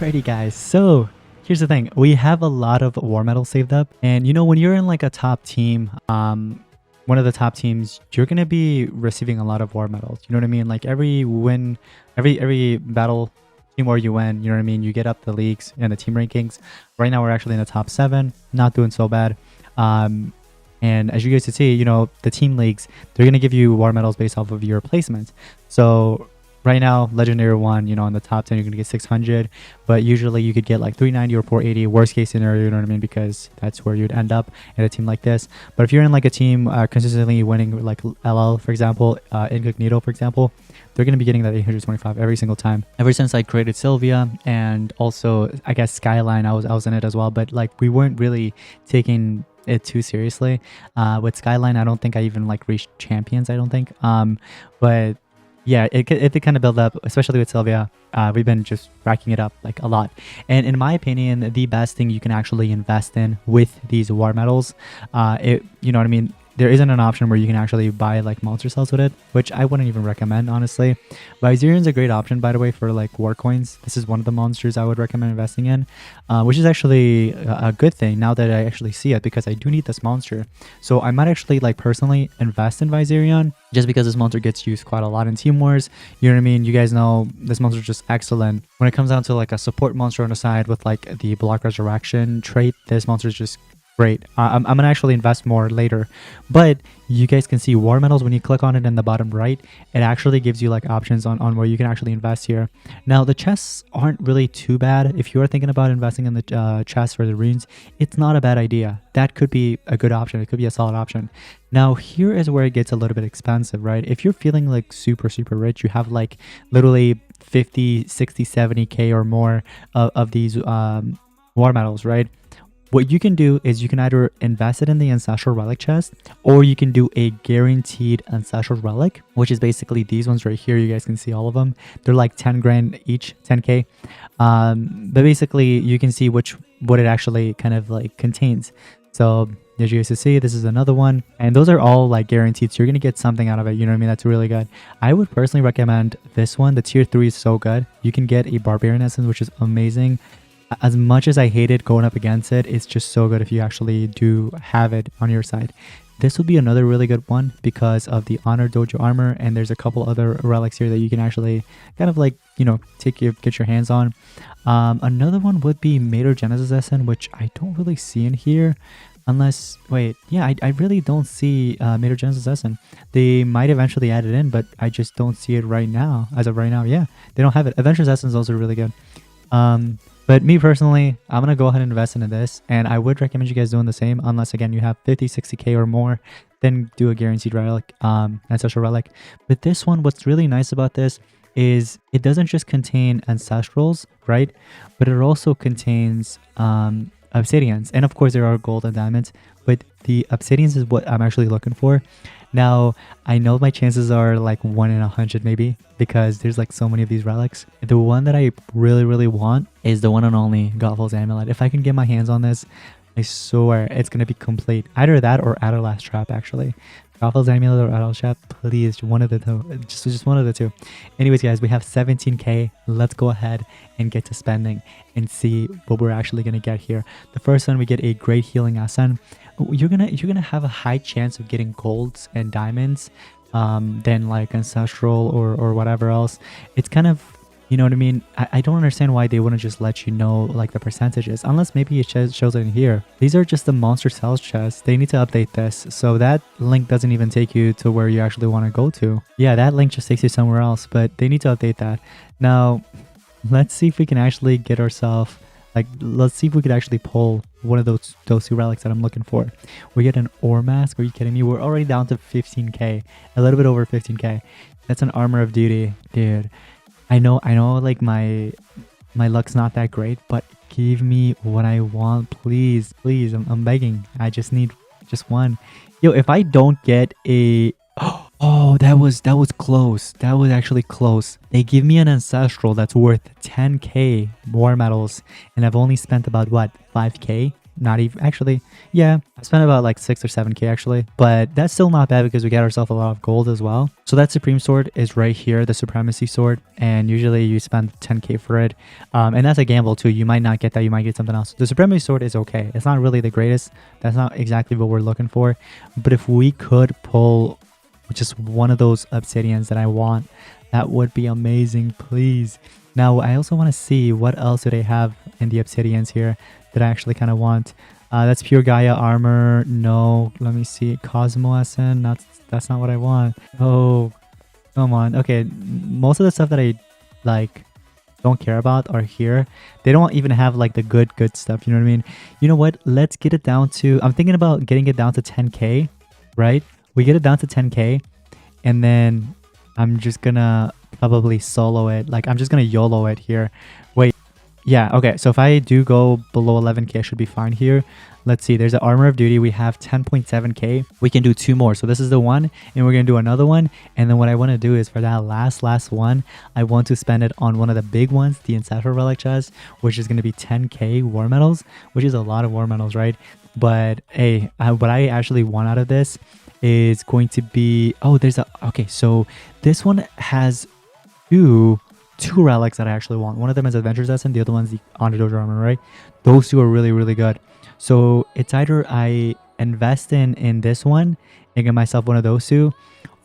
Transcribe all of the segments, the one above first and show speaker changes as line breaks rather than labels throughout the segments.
Alrighty guys, so here's the thing. We have a lot of war medals saved up, and when you're in like a top team, one of the top teams, you're gonna be receiving a lot of war medals. You know what I mean? Like every win, every battle team where you win, you know what I mean? You get up the leagues and the team rankings. Right now we're actually in the top 7, not doing so bad. And as you guys can see, the team leagues, they're gonna give you war medals based off of your placement. So right now, Legendary 1, in the top 10, you're going to get 600, but usually you could get like 390 or 480, worst case scenario, you know what I mean? Because that's where you'd end up in a team like this. But if you're in like a team consistently winning, like LL, for example, Incognito, for example, they're going to be getting that 825 every single time. Ever since I created Sylvia and also, I guess, Skyline, I was in it as well, but like we weren't really taking it too seriously. With Skyline, I don't think I even like reached champions, I don't think. But yeah, it did kind of build up, especially with Sylvia. We've been just racking it up like a lot. And in my opinion, the best thing you can actually invest in with these war medals, you know what I mean? There isn't an option where you can actually buy like monster cells with it, which I wouldn't even recommend, honestly. Viserian's a great option, by the way, for like war coins. This is one of the monsters I would recommend investing in, which is actually a good thing now that I actually see it, because I do need this monster. So I might actually like personally invest in Viserion just because this monster gets used quite a lot in Team Wars. You know what I mean? You guys know this monster is just excellent. When it comes down to like a support monster on the side with like the block resurrection trait, this monster is just great. I'm gonna actually invest more later, but you guys can see war medals when you click on it in the bottom right. It actually gives you like options on where you can actually invest here. Now the chests aren't really too bad. If you are thinking about investing in the chests for the runes, it's not a bad idea. That could be a good option. It could be a solid option. Now here is where it gets a little bit expensive, right? If you're feeling like super rich, you have like literally 50, 60, 70k or more of these war medals, right? What you can do is you can either invest it in the Ancestral Relic chest, or you can do a guaranteed Ancestral Relic, which is basically these ones right here. You guys can see all of them. They're like 10 grand each, 10k. But basically you can see what it actually kind of like contains. So as you guys can see, this is another one, and those are all like guaranteed, so you're gonna get something out of it. You know what I mean? That's really good. I would personally recommend this one. The tier 3 is so good. You can get a Barbarian Essence, which is amazing. As much as I hated going up against it, it's just so good if you actually do have it on your side. This would be another really good one because of the Honor Dojo armor, and there's a couple other relics here that you can actually kind of like, get your hands on. Another one would be Mater Genesis Essence, which I don't really see in here. Unless, wait, yeah, I really don't see Mater Genesis Essence. They might eventually add it in, but I just don't see it right now. As of right now, yeah, they don't have it. Adventurous Essence is also really good. But me personally, I'm going to go ahead and invest into this, and I would recommend you guys doing the same, unless again you have 50, 60k or more, then do a guaranteed relic, Ancestral Relic. But this one, what's really nice about this is it doesn't just contain ancestrals, right? But it also contains obsidians, and of course there are gold and diamonds, but the obsidians is what I'm actually looking for. Now, I know my chances are like 1 in 100 maybe, because there's like so many of these relics. The one that I really want is the one and only Godfall's Amulet. If I can get my hands on this, I swear it's going to be complete. Either that or Adderlast Trap, actually. Godfall's Amulet or Adderlast Trap, please, one of the two. Just one of the two. Anyways, guys, we have 17k. Let's go ahead and get to spending and see what we're actually going to get here. The first one, we get a Great Healing Ascent. You're gonna have a high chance of getting golds and diamonds than like ancestral or whatever else. It's kind of, you know what I mean? I don't understand why they wouldn't just let you know like the percentages, unless maybe it shows it in here. These are just the monster cells chests. They need to update this, so that link doesn't even take you to where you actually want to go to. Yeah, that link just takes you somewhere else, but they need to update that. Now let's see if we can actually get ourselves, like, let's see if we could actually pull one of those two relics that I'm looking for. We get an ore mask. Are you kidding me? We're already down to 15k, a little bit over 15k. That's an armor of duty, dude. I know like my luck's not that great, but give me what I want, please. I'm begging. I just need just one. Yo, if I don't get a oh, that was close. That was actually close. They give me an ancestral that's worth 10k war medals, and I've only spent about what, 5k? not even actually. Yeah, I spent about like 6 or 7k actually, but that's still not bad because we got ourselves a lot of gold as well. So that supreme sword is right here, the supremacy sword, and usually you spend 10k for it, and that's a gamble too. You might not get that, you might get something else. The supremacy sword is okay, it's not really the greatest, that's not exactly what we're looking for, but if we could pull just one of those obsidians that I want, that would be amazing, please. Now, I also want to see what else do they have in the obsidians here that I actually kind of want. That's pure Gaia armor. No, let me see. Cosmo SN. That's not what I want. Oh, come on. Okay, most of the stuff that I like don't care about are here. They don't even have like the good stuff. You know what I mean? You know what? Let's get it down to. I'm thinking about getting it down to 10k. Right? We get it down to 10k, and then I'm just gonna probably solo it. Like, I'm just gonna YOLO it here. Wait, yeah, okay. So if I do go below 11k, I should be fine here. Let's see. There's an armor of duty. We have 10.7k. We can do 2 more. So this is the one, and we're gonna do another one. And then what I want to do is for that last one, I want to spend it on one of the big ones, the Ancestral Relic chest, which is gonna be 10k war medals, which is a lot of war medals, right? But hey, what I actually want out of this is going to be, oh, there's a, okay, so this one has two relics that I actually want. One of them is Adventure's Essence, the other one's the Honor Dojo armor, right? Those two are really good. So it's either I invest in this one and get myself one of those two,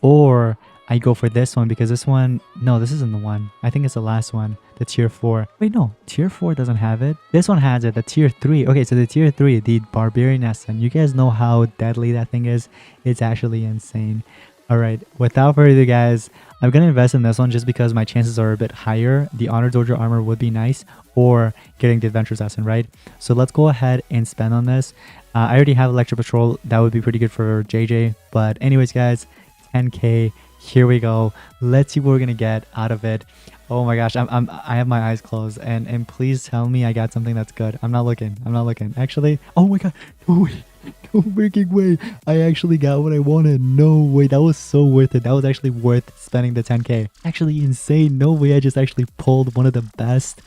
or I go for this one because this one, no, this isn't the one. I think it's the last one, the tier 4. Wait, no, tier 4 doesn't have it. This one has it, the tier 3. Okay, so the tier 3, the Barbarian Essence. You guys know how deadly that thing is. It's actually insane. All right, without further ado, guys, I'm going to invest in this one just because my chances are a bit higher. The Honor Dojo armor would be nice, or getting the Adventurer's Essence, right? So let's go ahead and spend on this. I already have Electric Patrol. That would be pretty good for JJ. But anyways, guys, 10k. Here we go. Let's see what we're gonna get out of it. Oh my gosh, I have my eyes closed, and please tell me I got something that's good. I'm not looking. Actually, oh my god, no way, no freaking way. I actually got what I wanted. No way, that was so worth it. That was actually worth spending the 10k. Actually insane. No way, I just actually pulled one of the best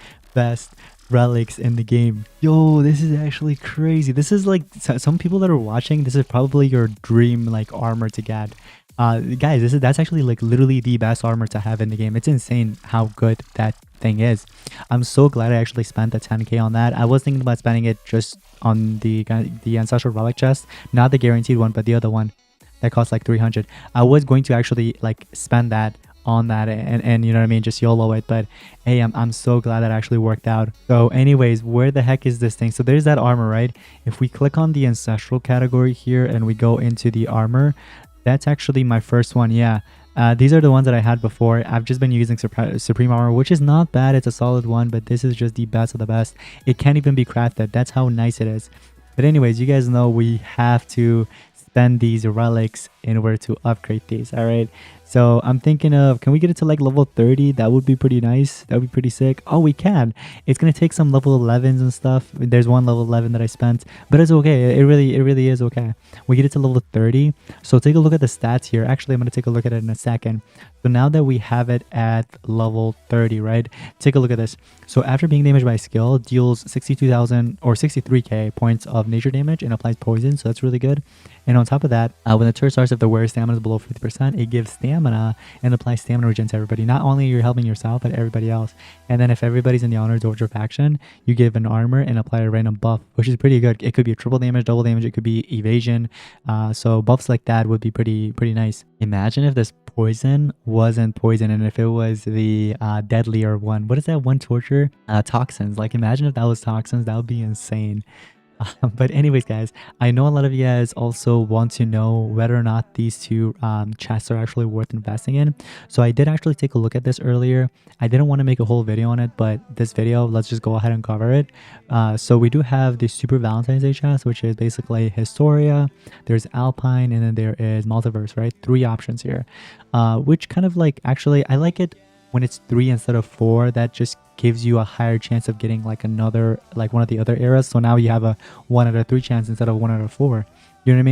relics in the game. Yo, this is actually crazy. This is like, some people that are watching, this is probably your dream like armor to get. Guys, that's actually like literally the best armor to have in the game. It's insane how good that thing is. I'm so glad I actually spent the 10k on that. I was thinking about spending it just on the Ancestral Relic chest, not the guaranteed one, but the other one that costs like 300. I was going to actually like spend that on that and you know what I mean, just YOLO it, but hey, I'm so glad that actually worked out. So anyways, where the heck is this thing? So there's that armor, right? If we click on the ancestral category here and we go into the armor, that's actually my first one. Yeah, these are the ones that I had before. I've just been using Supreme Armor, which is not bad. It's a solid one, but this is just the best of the best. It can't even be crafted. That's how nice it is. But anyways, you guys know we have to spend these relics in order to upgrade these. All right, so I'm thinking of, can we get it to like level 30? That would be pretty nice. That would be pretty sick. Oh, we can. It's gonna take some level 11s and stuff. There's one level 11 that I spent, but it's okay. It really is okay. We get it to level 30. So take a look at the stats here. Actually, I'm gonna take a look at it in a second. So now that we have it at level 30, right? Take a look at this. So after being damaged by skill, deals 62,000 or 63k points of nature damage and applies poison. So that's really good. And on top of that, when the turn starts, if the wearer's stamina is below 50%, it gives stamina and applies stamina regen to everybody. Not only you're helping yourself, but everybody else. And then if everybody's in the Honor Dojo faction, you give an armor and apply a random buff, which is pretty good. It could be a triple damage, double damage, it could be evasion. So buffs like that would be pretty nice. Imagine if this poison wasn't poison and if it was the deadlier one. What is that one torture? Toxins. Like, imagine if that was toxins. That would be insane. But anyways, guys, I know a lot of you guys also want to know whether or not these two chests are actually worth investing in. So I did actually take a look at this earlier. I didn't want to make a whole video on it, but this video, let's just go ahead and cover it. So we do have the Super Valentine's Day chest, which is basically Historia, there's Alpine, and then there is Multiverse, right? 3 options here, which kind of like, actually, I like it when it's 3 instead of 4. That just gives you a higher chance of getting like another, like one of the other eras. So now you have a 1 out of 3 chance instead of 1 out of 4. You know what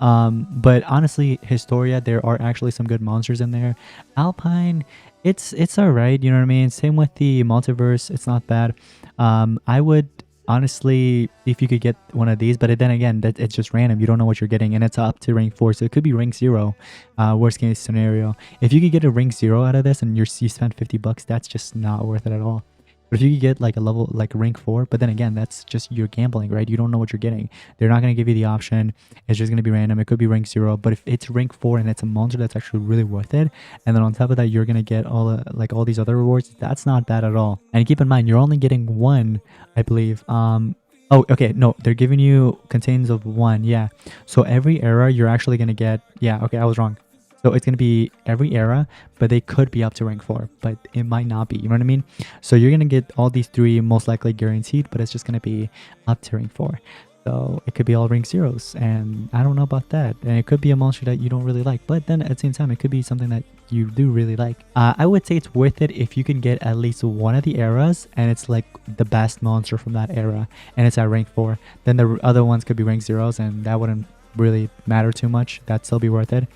I mean? But honestly, Historia, there are actually some good monsters in there. Alpine, it's all right. You know what I mean? Same with the Multiverse. It's not bad. I would honestly, if you could get one of these, but then again, that it's just random. You don't know what you're getting, and it's up to rank 4, so it could be rank 0. Worst case scenario, if you could get a rank 0 out of this, and you spend 50 bucks, that's just not worth it at all. But if you could get like a level like rank 4, but then again, that's just you're gambling, right? You don't know what you're getting. They're not going to give you the option. It's just going to be random. It could be rank 0, but if it's rank 4 and it's a monster that's actually really worth it, and then on top of that, you're going to get all these other rewards, that's not bad at all. And keep in mind, you're only getting one, I believe. Oh, okay, no, they're giving you contains of 1, yeah. So every era, you're actually going to get, yeah, okay, I was wrong. So it's going to be every era, but they could be up to rank 4, but it might not be. You know what I mean? So you're going to get all these 3 most likely guaranteed, but it's just going to be up to rank 4. So it could be all rank 0s, and I don't know about that. And it could be a monster that you don't really like, but then at the same time, it could be something that you do really like. I would say it's worth it if you can get at least one of the eras, and it's like the best monster from that era, and it's at rank 4. Then the other ones could be rank 0s, and that wouldn't really matter too much. That'd still be worth it.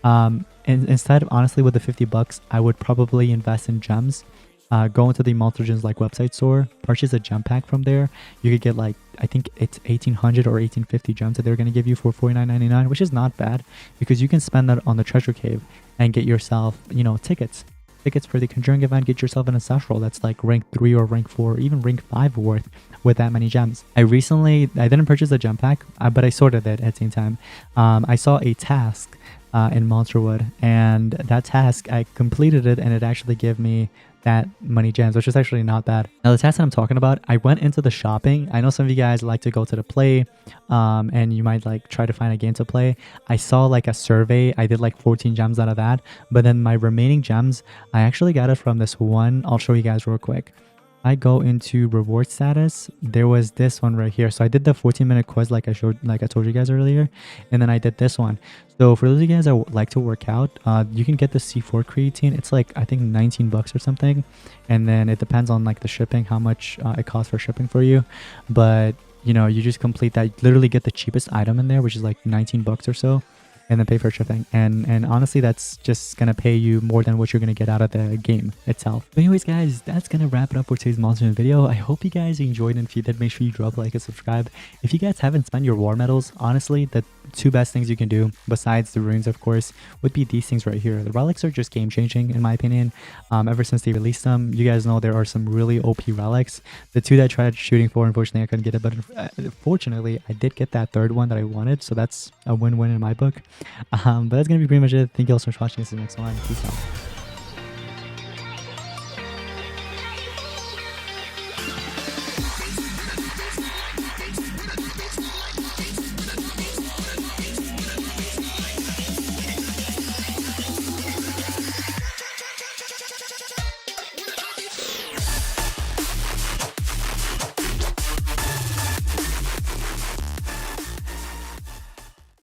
And instead of honestly with the 50 bucks, I would probably invest in gems. Go into the Multigens like website store, purchase a gem pack from there. You could get like, I think it's 1800 or 1850 gems that they're going to give you for $49.99, which is not bad because you can spend that on the treasure cave and get yourself, you know, tickets for the Conjuring event. Get yourself an Ancestral that's like rank 3 or rank 4 or even rank 5 worth with that many gems. I didn't purchase a gem pack, but I sorted it at the same time. I saw a task in Monsterwood, and that task, I completed it, and it actually gave me that many gems, which is actually not bad. Now the task that I'm talking about, I went into the shopping. I know some of you guys like to go to the play, and you might like try to find a game to play. I saw like a survey. I did like 14 gems out of that, but then my remaining gems, I actually got it from this one. I'll show you guys real quick. I go into reward status. There was this one right here. So I did the 14-minute quest like I told you guys earlier, and then I did this one. So for those of you guys that like to work out, you can get the C4 creatine. It's like I think 19 bucks or something, and then it depends on like the shipping, how much it costs for shipping for you. But you know, you just complete that. You literally get the cheapest item in there, which is like 19 bucks or so, and then pay for shipping. And honestly, that's just gonna pay you more than what you're gonna get out of the game itself. But anyways, guys, that's gonna wrap it up for today's monster video. I hope you guys enjoyed, and if you did, make sure you drop a like and subscribe. If you guys haven't spent your war medals, honestly, the 2 best things you can do besides the runes, of course, would be these things right here. The relics are just game changing in my opinion. Ever since they released them, you guys know there are some really OP relics. The 2 that I tried shooting for, unfortunately I couldn't get it, but fortunately I did get that 3rd one that I wanted, so that's a win-win in my book. But that's gonna be pretty much it. Thank you all so much for watching. See you next one. Peace out.